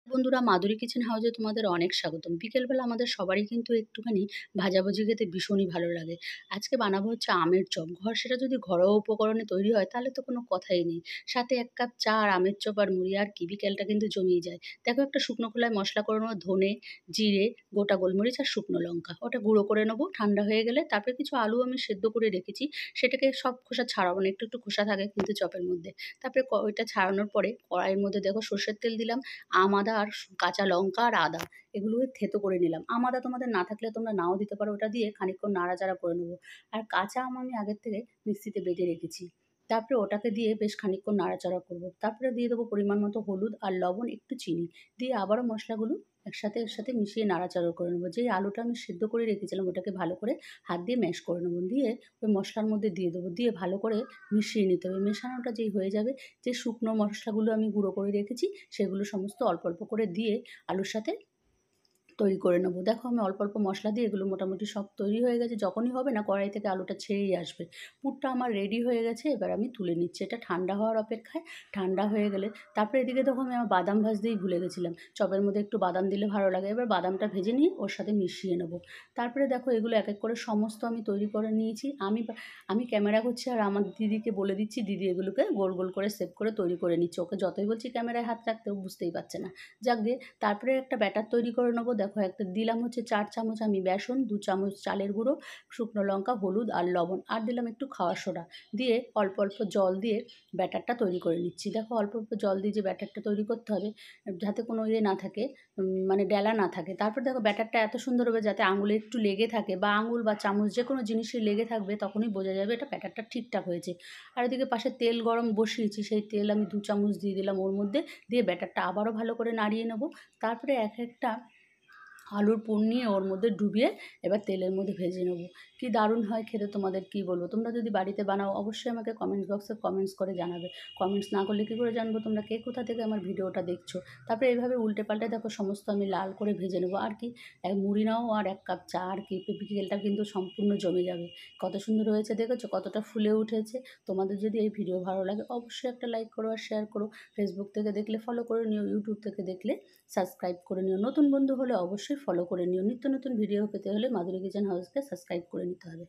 বন্ধুরা, মাধুরী কিচেন হাউসে তোমাদের অনেক স্বাগতম। বিকেলবেলা আমাদের সবারই কিন্তু একটুখানি ভাজাভুজি খেতে ভীষণই ভালো লাগে। আজকে বানাবো হচ্ছে আমের চপ। সেটা যদি ঘরোয়া উপকরণে তৈরি হয় তাহলে তো কোনো কথাই নেই। সাথে ১ কাপ চা আর আমের চপ আর মুড়ি আর কি, বিকেলটা কিন্তু জমিয়ে যায়। দেখো, একটা শুকনো খোলায় মশলা করে নেবো, ধনে, জিরে, গোটা গোলমরিচ আর শুকনো লঙ্কা। ওটা গুঁড়ো করে নেবো, ঠান্ডা হয়ে গেলে তারপরে কিছু আলু আমি সেদ্ধ করে রেখেছি। সেটাকে সব খোসা ছাড়াবো না, একটু খোসা থাকে কিন্তু চপের মধ্যে। তারপরে ওইটা ছাড়ানোর পরে কড়াইয়ের মধ্যে দেখো সর্ষের তেল দিলাম, আদা আর কাঁচা লঙ্কা আর আদা এগুলোকে থেঁতো করে নিলাম। আদা তোমাদের না থাকলে তোমরা নাও দিতে পারো। ওটা দিয়ে খানিকক্ষণ নাড়াচাড়া করে নেবো। আর কাঁচা আম আমি আগের থেকে মিক্সিতে বেটে রেখেছি। তারপরে ওটাকে দিয়ে বেশ খানিকক্ষণ নাড়াচাড়া করবো। তারপরে দিয়ে দেবো পরিমাণ মতো হলুদ আর লবণ, একটু চিনি। দিয়ে আবারও মশলাগুলো এর সাথে মিশিয়ে নাড়াচাড়া করে নেবো। যেই আলুটা আমি সেদ্ধ করে রেখেছিলাম ওটাকে ভালো করে হাত দিয়ে ম্যাশ করে নেবো। দিয়ে ওই মশলার মধ্যে দিয়ে দেবো। দিয়ে ভালো করে মিশিয়ে নিতে হবে। মেশানোটা যেই হয়ে যাবে, যে শুকনো মশলাগুলো আমি গুঁড়ো করে রেখেছি সেগুলো সমস্ত অল্প অল্প করে দিয়ে আলুর সাথে তৈরি করে নেবো। দেখো, আমি অল্প অল্প মশলা দিয়ে এগুলো মোটামুটি সব তৈরি হয়ে গেছে। যখনই হবে না, কড়াই থেকে আলুটা ছেড়েই আসবে। পুরটা আমার রেডি হয়ে গেছে। এবার আমি তুলে নিচ্ছি। এটা ঠান্ডা হওয়ার অপেক্ষায়। ঠান্ডা হয়ে গেলে তারপরে এদিকে দেখো, আমি আমার বাদাম ভাজতেই ভুলে গেছিলাম। চপের মধ্যে একটু বাদাম দিলে ভালো লাগে। এবার বাদামটা ভেজে নিয়ে ওর সাথে মিশিয়ে নেবো। তারপরে দেখো, এগুলো এক এক করে সমস্ত আমি তৈরি করে নিয়েছি। আমি ক্যামেরা করছি আর আমার দিদিকে বলে দিচ্ছি, দিদি এগুলোকে গোল গোল করে শেপ করে তৈরি করে নিচ্ছে। ওকে যতই বলছি ক্যামেরায় হাত রাখতে, ও বুঝতেই পারছে না। যাক গে, তারপরে একটা ব্যাটার তৈরি করে নেবো। দেখো, একটা দিলাম হচ্ছে ৪ চামচ আমি বেসন, ২ চামচ চালের গুঁড়ো, শুকনো লঙ্কা, হলুদ আর লবণ, আর দিলাম একটু খাওয়ার সোডা। দিয়ে অল্প অল্প জল দিয়ে ব্যাটারটা তৈরি করে নিচ্ছি। দেখো, অল্প অল্প জল দিয়ে যে ব্যাটারটা তৈরি করতে হবে, যাতে কোনো ইয়ে না থাকে, মানে ডেলা না থাকে। তারপর দেখো, ব্যাটারটা এত সুন্দর হবে যাতে আঙুলে একটু লেগে থাকে, বা আঙুল বা চামচ যে কোনো জিনিসে লেগে থাকবে, তখনই বোঝা যাবে এটা ব্যাটারটা ঠিকঠাক হয়েছে। আর এদিকে পাশে তেল গরম বসিয়েছি, সেই তেল আমি ২ চামচ দিয়ে দিলাম ওর মধ্যে। দিয়ে ব্যাটারটা আবারও ভালো করে নাড়িয়ে নেবো। তারপরে একটা আলুর পুর নিয়ে ওর মধ্যে ডুবিয়ে এবার তেলের মধ্যে ভেজে নেবো। কি দারুণ হয় খেতে, তোমাদের কী বলবো। তোমরা যদি বাড়িতে বানাও অবশ্যই আমাকে কমেন্টস বক্সে কমেন্টস করে জানাবে। কমেন্টস না করলে কী করে জানবো তোমরা কে কোথা থেকে আমার ভিডিওটা দেখছো। তারপরে এইভাবে উল্টে পাল্টে দেখো সমস্ত আমি লাল করে ভেজে নেবো। আর কি, মুড়ি নাও আর ১ কাপ চা, আর কি বিকেলটা কিন্তু সম্পূর্ণ জমে যাবে। কত সুন্দর হয়েছে দেখেছো, কতটা ফুলে উঠেছে। তোমাদের যদি এই ভিডিও ভালো লাগে অবশ্যই একটা লাইক করো আর শেয়ার করো। ফেসবুক থেকে দেখলে ফলো করে নিও, ইউটিউব থেকে দেখলে সাবস্ক্রাইব করে নিও। নতুন বন্ধু হলে অবশ্যই ফলো করে নিও। নিত্য নতুন ভিডিও পেতে হলে মাধুরী কিচেন হাউসকে সাবস্ক্রাইব করে নিতে হবে।